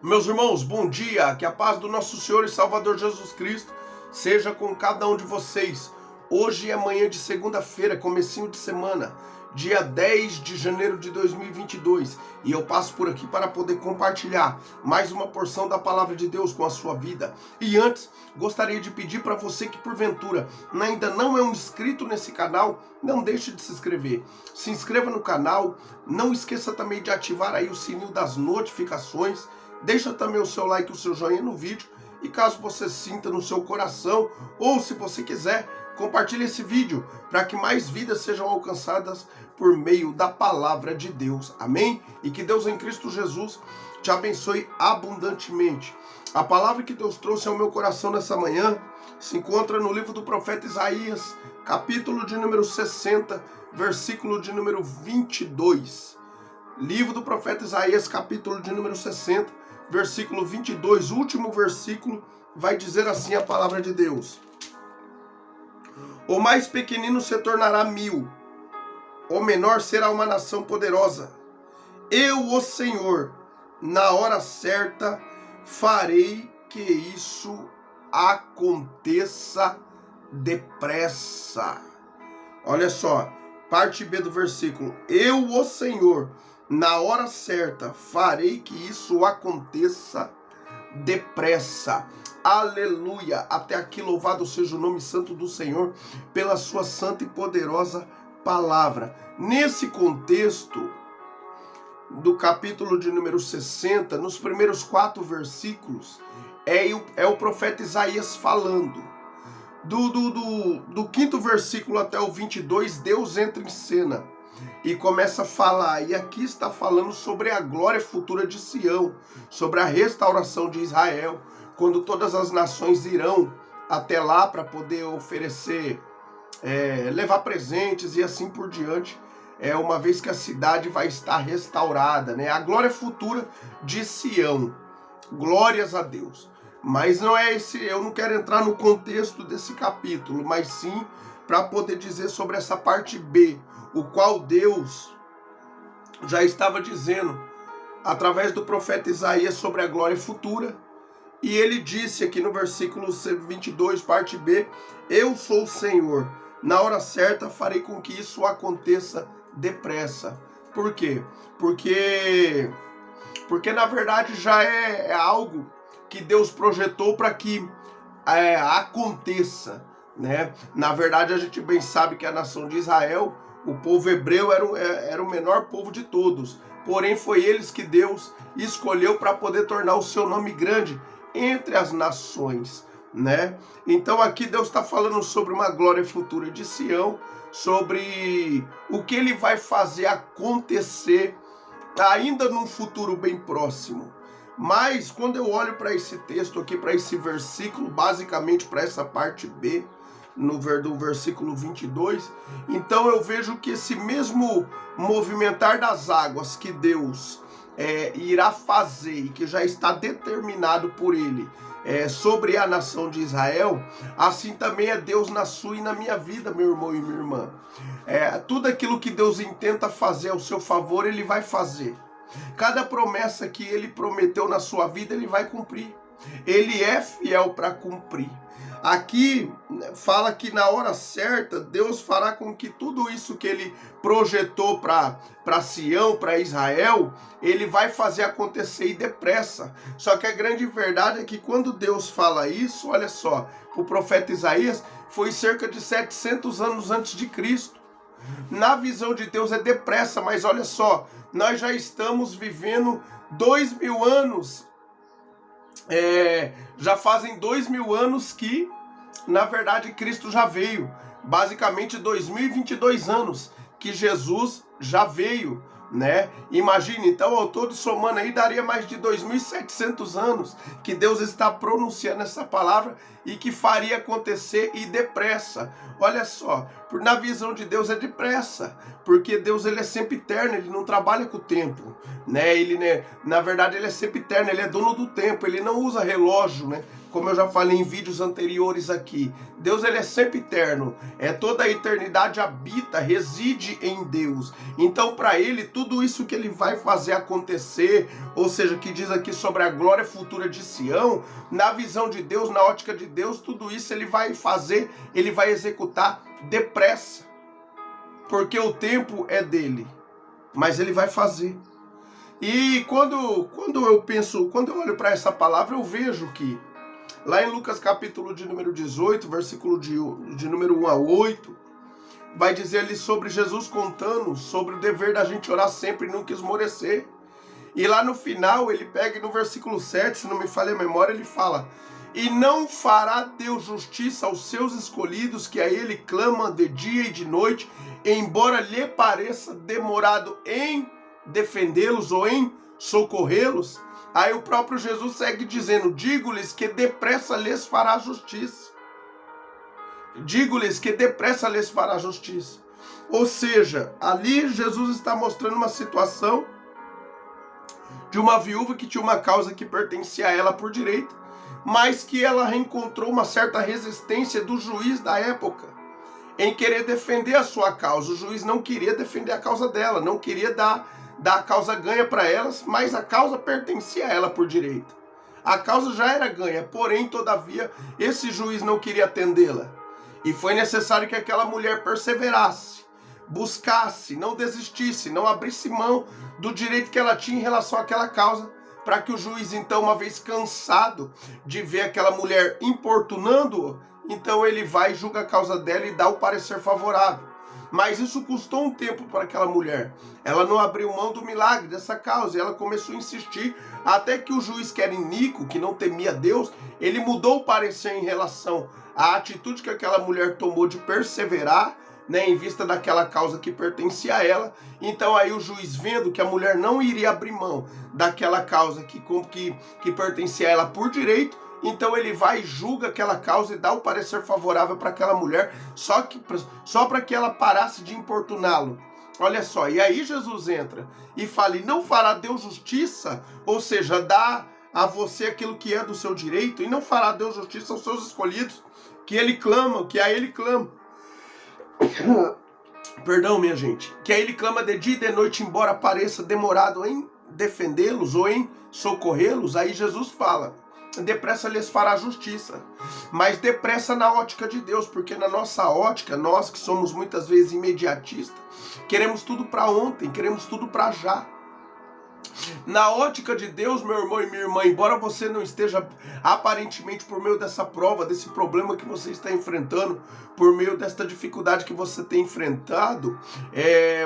Meus irmãos, bom dia, que a paz do nosso Senhor e Salvador Jesus Cristo seja com cada um de vocês. Hoje é manhã de segunda-feira, comecinho de semana, dia 10 de janeiro de 2022, e eu passo por aqui para poder compartilhar mais uma porção da palavra de Deus com a sua vida. E antes, gostaria de pedir para você que porventura ainda não é um inscrito nesse canal, não deixe de se inscrever. Se inscreva no canal, não esqueça também de ativar aí o sininho das notificações. Deixa também o seu like, o seu joinha no vídeo. E caso você sinta no seu coração, ou se você quiser, compartilhe esse vídeo para que mais vidas sejam alcançadas por meio da palavra de Deus. Amém? E que Deus em Cristo Jesus te abençoe abundantemente. A palavra que Deus trouxe ao meu coração nessa manhã se encontra no livro do profeta Isaías, capítulo de número 60, versículo de número 22. Livro do profeta Isaías, capítulo de número 60, versículo 22, último versículo, vai dizer assim a palavra de Deus: o mais pequenino se tornará 1000, o menor será uma nação poderosa. Eu, o Senhor, na hora certa, farei que isso aconteça depressa. Olha só, parte B do versículo: eu, o Senhor, na hora certa, farei que isso aconteça depressa. Aleluia! Até aqui louvado seja o nome santo do Senhor pela sua santa e poderosa palavra. Nesse contexto do capítulo de número 60, nos primeiros 4 versículos, é o profeta Isaías falando. Do 5º versículo até o 22, Deus entra em cena e começa a falar, e aqui está falando sobre a glória futura de Sião, sobre a restauração de Israel, quando todas as nações irão até lá para poder oferecer, levar presentes e assim por diante, uma vez que a cidade vai estar restaurada, né? A glória futura de Sião, glórias a Deus. Mas não é esse, eu não quero entrar no contexto desse capítulo, mas sim para poder dizer sobre essa parte B, o qual Deus já estava dizendo através do profeta Isaías sobre a glória futura. E ele disse aqui no versículo 22, parte B: eu sou o Senhor, na hora certa farei com que isso aconteça depressa. Por quê? Porque na verdade já é algo que Deus projetou para que aconteça, né? Na verdade, a gente bem sabe que a nação de Israel, o povo hebreu, era o menor povo de todos. Porém, foi eles que Deus escolheu para poder tornar o seu nome grande entre as nações, né? Então aqui Deus está falando sobre uma glória futura de Sião, sobre o que ele vai fazer acontecer ainda num futuro bem próximo. Mas quando eu olho para esse texto aqui, para esse versículo, basicamente para essa parte B, do versículo 22, então eu vejo que esse mesmo movimentar das águas que Deus irá fazer e que já está determinado por ele sobre a nação de Israel, assim também é Deus na sua e na minha vida, meu irmão e minha irmã. Tudo aquilo que Deus intenta fazer ao seu favor, ele vai fazer. Cada promessa que ele prometeu na sua vida, ele vai cumprir. Ele é fiel para cumprir. Aqui fala que na hora certa, Deus fará com que tudo isso que ele projetou para Sião, para Israel, ele vai fazer acontecer e depressa. Só que a grande verdade é que quando Deus fala isso, olha só, o profeta Isaías foi cerca de 700 anos antes de Cristo. Na visão de Deus é depressa, mas olha só, nós já estamos vivendo 2000 anos, já fazem 2000 anos que, na verdade, Cristo já veio. Basicamente 2022 anos que Jesus já veio, né? Imagine, então, ao todo somando aí, daria mais de 2.700 anos que Deus está pronunciando essa palavra e que faria acontecer e depressa. Olha só, Na visão de Deus é depressa, porque Deus ele é sempre eterno, ele não trabalha com o tempo, né? Ele, né, na verdade, ele é sempre eterno, ele é dono do tempo, ele não usa relógio, né? Como eu já falei em vídeos anteriores aqui. Deus ele é sempre eterno, toda a eternidade habita, reside em Deus. Então, para ele, tudo isso que ele vai fazer acontecer, ou seja, que diz aqui sobre a glória futura de Sião, na visão de Deus, na ótica de Deus, tudo isso ele vai fazer, ele vai executar depressa, porque o tempo é dele, mas ele vai fazer. E quando eu olho para essa palavra, eu vejo que lá em Lucas capítulo de número 18, versículo de número 1 a 8, vai dizer ali sobre Jesus contando sobre o dever da gente orar sempre e nunca esmorecer. E lá no final, ele pega no versículo 7, se não me falha a memória, ele fala: e não fará Deus justiça aos seus escolhidos, que a ele clama de dia e de noite, embora lhe pareça demorado em defendê-los ou em socorrê-los? Aí o próprio Jesus segue dizendo: digo-lhes que depressa lhes fará justiça. Digo-lhes que depressa lhes fará justiça. Ou seja, ali Jesus está mostrando uma situação de uma viúva que tinha uma causa que pertencia a ela por direito, mas que ela reencontrou uma certa resistência do juiz da época em querer defender a sua causa. O juiz não queria defender a causa dela, não queria dar a causa ganha para elas, mas a causa pertencia a ela por direito. A causa já era ganha, porém, todavia, esse juiz não queria atendê-la. E foi necessário que aquela mulher perseverasse, buscasse, não desistisse, não abrisse mão do direito que ela tinha em relação àquela causa, para que o juiz, então, uma vez cansado de ver aquela mulher importunando-o, então ele vai e julga a causa dela e dá o parecer favorável. Mas isso custou um tempo para aquela mulher. Ela não abriu mão do milagre dessa causa, e ela começou a insistir, até que o juiz, que era iníquo, que não temia Deus, ele mudou o parecer em relação à atitude que aquela mulher tomou de perseverar, né, em vista daquela causa que pertencia a ela. Então aí o juiz, vendo que a mulher não iria abrir mão daquela causa que pertencia a ela por direito, então ele vai e julga aquela causa e dá o parecer favorável para aquela mulher, só para que ela parasse de importuná-lo. Olha só, e aí Jesus entra e fala: e não fará Deus justiça, ou seja, dá a você aquilo que é do seu direito, e não fará Deus justiça aos seus escolhidos, que ele clama, que a ele clama. Perdão, minha gente. Que a ele clama de dia e de noite, embora pareça demorado em defendê-los ou em socorrê-los. Aí Jesus fala: depressa lhes fará justiça. Mas depressa na ótica de Deus, porque na nossa ótica, nós que somos muitas vezes imediatistas, queremos tudo para ontem, queremos tudo para já. Na ótica de Deus, meu irmão e minha irmã, embora você não esteja aparentemente por meio dessa prova, desse problema que você está enfrentando, por meio desta dificuldade que você tem enfrentado,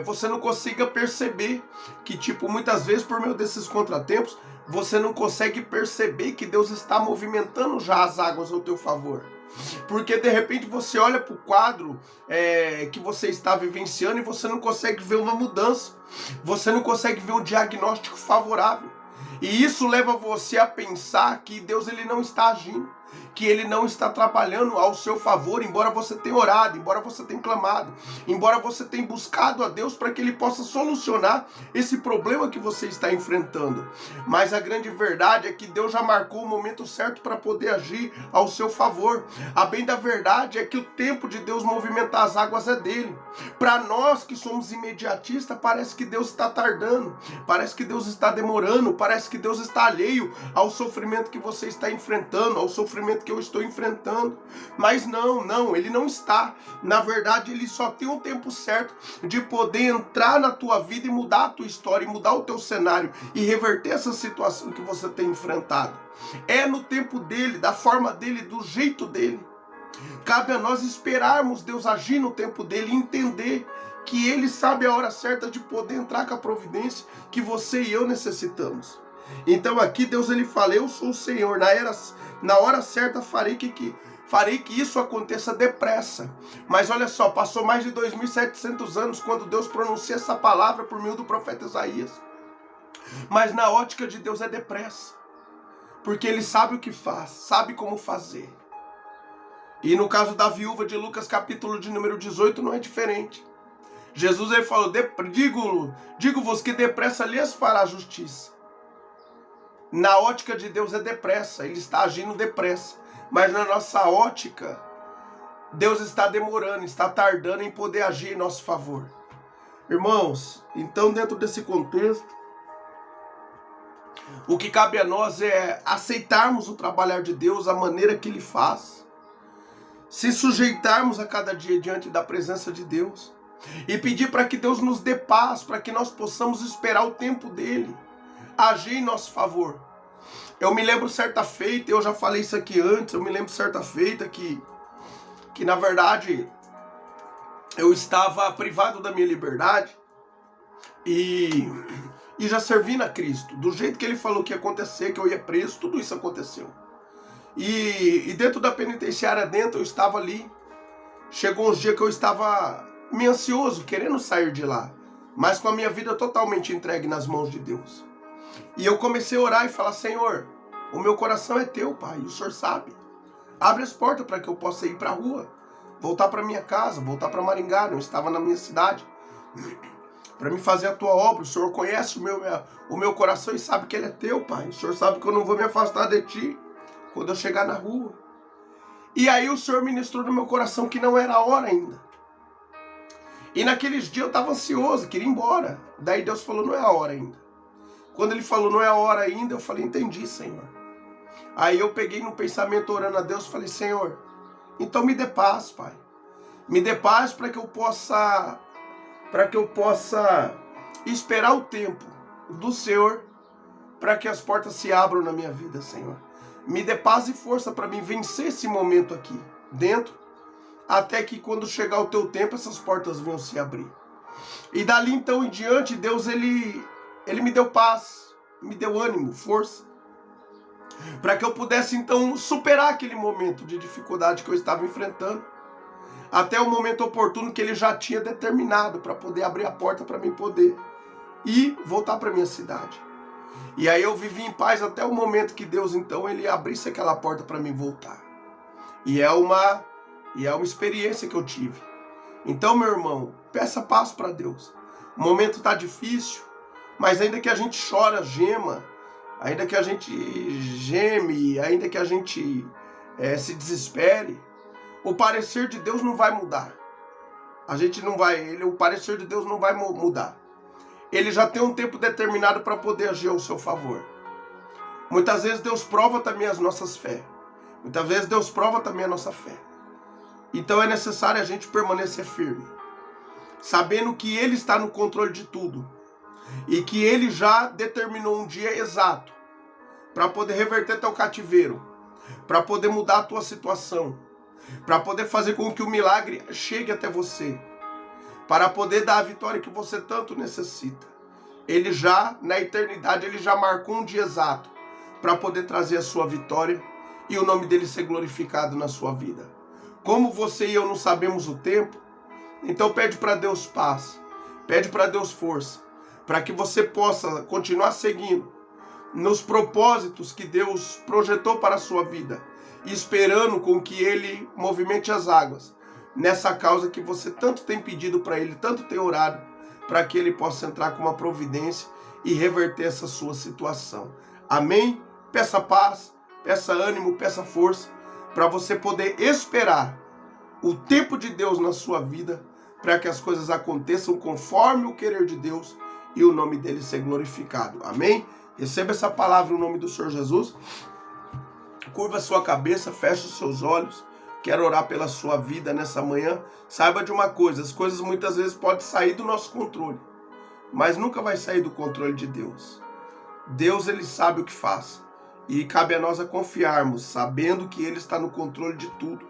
você não consiga perceber que, muitas vezes por meio desses contratempos, você não consegue perceber que Deus está movimentando já as águas ao teu favor. Porque de repente você olha para o quadro que você está vivenciando e você não consegue ver uma mudança, você não consegue ver um diagnóstico favorável. E isso leva você a pensar que Deus ele não está agindo, que ele não está trabalhando ao seu favor, embora você tenha orado, embora você tenha clamado, embora você tenha buscado a Deus para que ele possa solucionar esse problema que você está enfrentando. Mas a grande verdade é que Deus já marcou o momento certo para poder agir ao seu favor. A bem da verdade é que o tempo de Deus movimentar as águas é dele. Para nós que somos imediatistas, parece que Deus está tardando, parece que Deus está demorando, parece que Deus está alheio ao sofrimento que você está enfrentando, ao sofrimento que eu estou enfrentando. Mas não, ele não está. Na verdade, ele só tem um tempo certo de poder entrar na tua vida e mudar a tua história, e mudar o teu cenário, e reverter essa situação que você tem enfrentado. É no tempo dele, da forma dele, do jeito dele. Cabe a nós esperarmos Deus agir no tempo dele e entender que ele sabe a hora certa de poder entrar com a providência que você e eu necessitamos. Então aqui Deus ele fala: eu sou o Senhor, na hora certa farei que isso aconteça depressa. Mas olha só, passou mais de 2.700 anos quando Deus pronuncia essa palavra por meio do profeta Isaías. Mas na ótica de Deus é depressa, porque ele sabe o que faz, sabe como fazer. E no caso da viúva de Lucas, capítulo de número 18, não é diferente. Jesus ele falou, digo-vos que depressa lhes fará justiça. Na ótica de Deus é depressa, ele está agindo depressa. Mas na nossa ótica, Deus está demorando, está tardando em poder agir em nosso favor. Irmãos, então dentro desse contexto, o que cabe a nós é aceitarmos o trabalhar de Deus, a maneira que Ele faz, se sujeitarmos a cada dia diante da presença de Deus e pedir para que Deus nos dê paz, para que nós possamos esperar o tempo dEle, agir em nosso favor. Eu me lembro certa feita, eu já falei isso aqui antes, eu me lembro certa feita que na verdade eu estava privado da minha liberdade e já servindo a Cristo. Do jeito que Ele falou que ia acontecer, que eu ia preso, tudo isso aconteceu. E dentro da penitenciária eu estava ali. Chegou uns dias que eu estava meio ansioso, querendo sair de lá, mas com a minha vida totalmente entregue nas mãos de Deus. E eu comecei a orar e falar, Senhor, o meu coração é teu, Pai, e o Senhor sabe. Abre as portas para que eu possa ir para a rua, voltar para minha casa, voltar para Maringá, não estava na minha cidade, para me fazer a tua obra. O Senhor conhece o meu coração e sabe que ele é teu, Pai. O Senhor sabe que eu não vou me afastar de ti quando eu chegar na rua. E aí o Senhor ministrou no meu coração que não era a hora ainda. E naqueles dias eu estava ansioso, queria ir embora. Daí Deus falou, não é a hora ainda. Quando Ele falou, não é a hora ainda, eu falei, entendi, Senhor. Aí eu peguei no pensamento orando a Deus, falei, Senhor, então me dê paz, Pai. Me dê paz para que eu possa esperar o tempo do Senhor, para que as portas se abram na minha vida, Senhor. Me dê paz e força para mim vencer esse momento aqui dentro, até que quando chegar o teu tempo, essas portas venham se abrir. E dali então em diante, Deus ele me deu paz, me deu ânimo, força, para que eu pudesse então superar aquele momento de dificuldade que eu estava enfrentando, até o momento oportuno que Ele já tinha determinado para poder abrir a porta para mim poder ir voltar para minha cidade. E aí eu vivi em paz até o momento que Deus então Ele abrisse aquela porta para mim voltar. E é uma experiência que eu tive. Então, meu irmão, peça paz para Deus. O momento está difícil, mas ainda que a gente chora, gema, ainda que a gente geme, ainda que a gente se desespere, o parecer de Deus não vai mudar. O parecer de Deus não vai mudar. Ele já tem um tempo determinado para poder agir ao seu favor. Muitas vezes Deus prova também as nossas fé. Muitas vezes Deus prova também a nossa fé. Então é necessário a gente permanecer firme, sabendo que Ele está no controle de tudo e que Ele já determinou um dia exato para poder reverter teu cativeiro, para poder mudar a tua situação, para poder fazer com que o milagre chegue até você, para poder dar a vitória que você tanto necessita. Ele já, na eternidade, Ele já marcou um dia exato para poder trazer a sua vitória e o nome dEle ser glorificado na sua vida. Como você e eu não sabemos o tempo, então pede para Deus paz, pede para Deus força, para que você possa continuar seguindo nos propósitos que Deus projetou para a sua vida, esperando com que Ele movimente as águas nessa causa que você tanto tem pedido para Ele, tanto tem orado, para que Ele possa entrar com uma providência e reverter essa sua situação. Amém? Peça paz, peça ânimo, peça força, para você poder esperar o tempo de Deus na sua vida, para que as coisas aconteçam conforme o querer de Deus e o nome dEle ser glorificado. Amém? Receba essa palavra no nome do Senhor Jesus. Curva a sua cabeça, feche os seus olhos. Quero orar pela sua vida nessa manhã. Saiba de uma coisa, as coisas muitas vezes podem sair do nosso controle, mas nunca vai sair do controle de Deus. Deus, Ele sabe o que faz. E cabe a nós a confiarmos, sabendo que Ele está no controle de tudo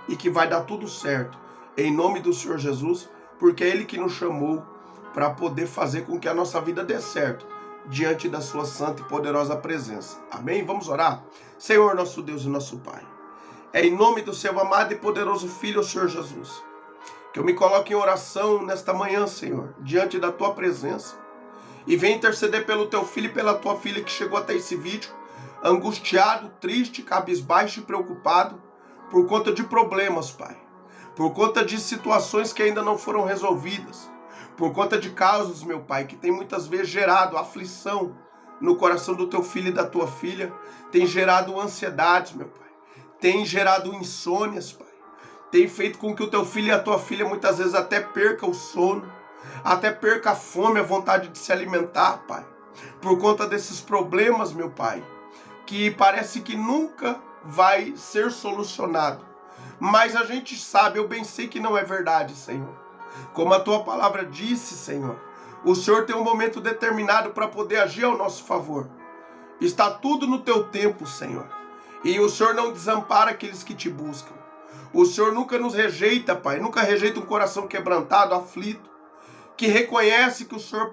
e que vai dar tudo certo, em nome do Senhor Jesus, porque é Ele que nos chamou para poder fazer com que a nossa vida dê certo diante da sua santa e poderosa presença. Amém? Vamos orar? Senhor, nosso Deus e nosso Pai, é em nome do seu amado e poderoso Filho, o Senhor Jesus, que eu me coloco em oração nesta manhã, Senhor, diante da tua presença, e venho interceder pelo teu filho e pela tua filha que chegou até esse vídeo, angustiado, triste, cabisbaixo e preocupado, por conta de problemas, Pai, por conta de situações que ainda não foram resolvidas, por conta de causas, meu Pai, que tem muitas vezes gerado aflição no coração do teu filho e da tua filha, tem gerado ansiedades, meu Pai, tem gerado insônias, Pai, tem feito com que o teu filho e a tua filha muitas vezes até perca o sono, até perca a fome, a vontade de se alimentar, Pai, por conta desses problemas, meu Pai, que parece que nunca vai ser solucionado. Mas a gente sabe, eu bem sei que não é verdade, Senhor. Como a tua palavra disse, Senhor, o Senhor tem um momento determinado para poder agir ao nosso favor. Está tudo no teu tempo, Senhor. E o Senhor não desampara aqueles que te buscam. O Senhor nunca nos rejeita, Pai, nunca rejeita um coração quebrantado, aflito, que reconhece que o Senhor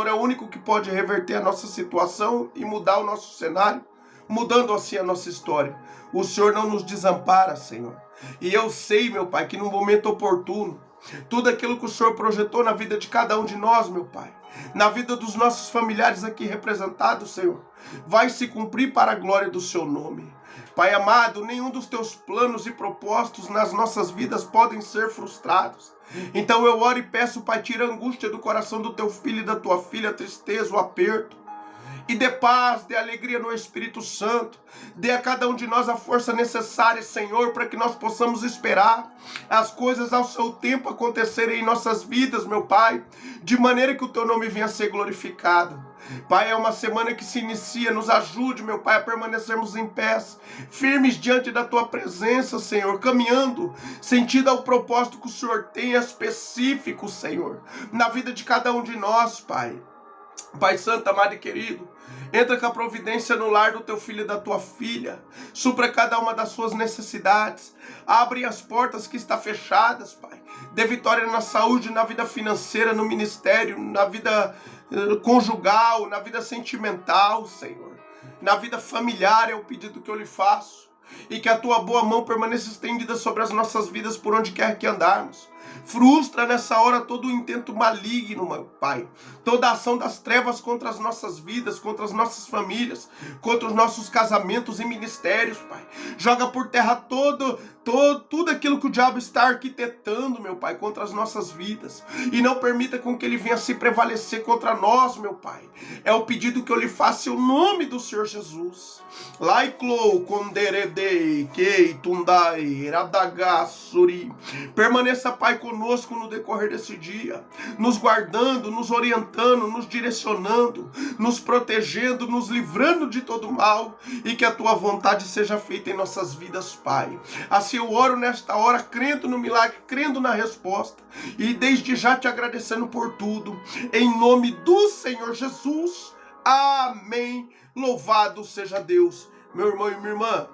é o único que pode reverter a nossa situação e mudar o nosso cenário, mudando assim a nossa história. O Senhor não nos desampara, Senhor. E eu sei, meu Pai, que no momento oportuno, tudo aquilo que o Senhor projetou na vida de cada um de nós, meu Pai, na vida dos nossos familiares aqui representados, Senhor, vai se cumprir para a glória do seu nome. Pai amado, nenhum dos teus planos e propósitos nas nossas vidas podem ser frustrados. Então eu oro e peço, Pai, tira a angústia do coração do teu filho e da tua filha, a tristeza, o aperto. E dê paz, dê alegria no Espírito Santo. Dê a cada um de nós a força necessária, Senhor, para que nós possamos esperar as coisas ao seu tempo acontecerem em nossas vidas, meu Pai, de maneira que o teu nome venha a ser glorificado. Pai, é uma semana que se inicia, nos ajude, meu Pai, a permanecermos em pés, firmes diante da tua presença, Senhor, caminhando, sentido ao propósito que o Senhor tem específico, Senhor, na vida de cada um de nós, Pai. Pai Santo, amado e querido, entra com a providência no lar do teu filho e da tua filha, supra cada uma das suas necessidades, abre as portas que estão fechadas, Pai, dê vitória na saúde, na vida financeira, no ministério, na vida conjugal, na vida sentimental, Senhor, na vida familiar, é o pedido que eu lhe faço, e que a tua boa mão permaneça estendida sobre as nossas vidas por onde quer que andarmos. Frustra nessa hora todo o intento maligno, meu Pai. Toda a ação das trevas contra as nossas vidas, contra as nossas famílias, contra os nossos casamentos e ministérios, Pai. Joga por terra tudo aquilo que o diabo está arquitetando, meu Pai, contra as nossas vidas. E não permita com que ele venha se prevalecer contra nós, meu Pai. É o pedido que eu lhe faço em nome do Senhor Jesus. Laiklo konderedei kei tundai radagassuri. Permaneça, Pai, conosco no decorrer desse dia, nos guardando, nos orientando, nos direcionando, nos protegendo, nos livrando de todo mal, e que a tua vontade seja feita em nossas vidas, Pai. Assim eu oro nesta hora, crendo no milagre, crendo na resposta, e desde já te agradecendo por tudo, em nome do Senhor Jesus. Amém. Louvado seja Deus. Meu irmão e minha irmã,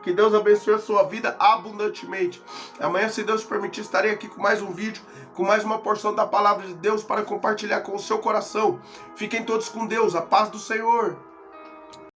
que Deus abençoe a sua vida abundantemente. Amanhã, se Deus permitir, estarei aqui com mais um vídeo, com mais uma porção da palavra de Deus para compartilhar com o seu coração. Fiquem todos com Deus, a paz do Senhor.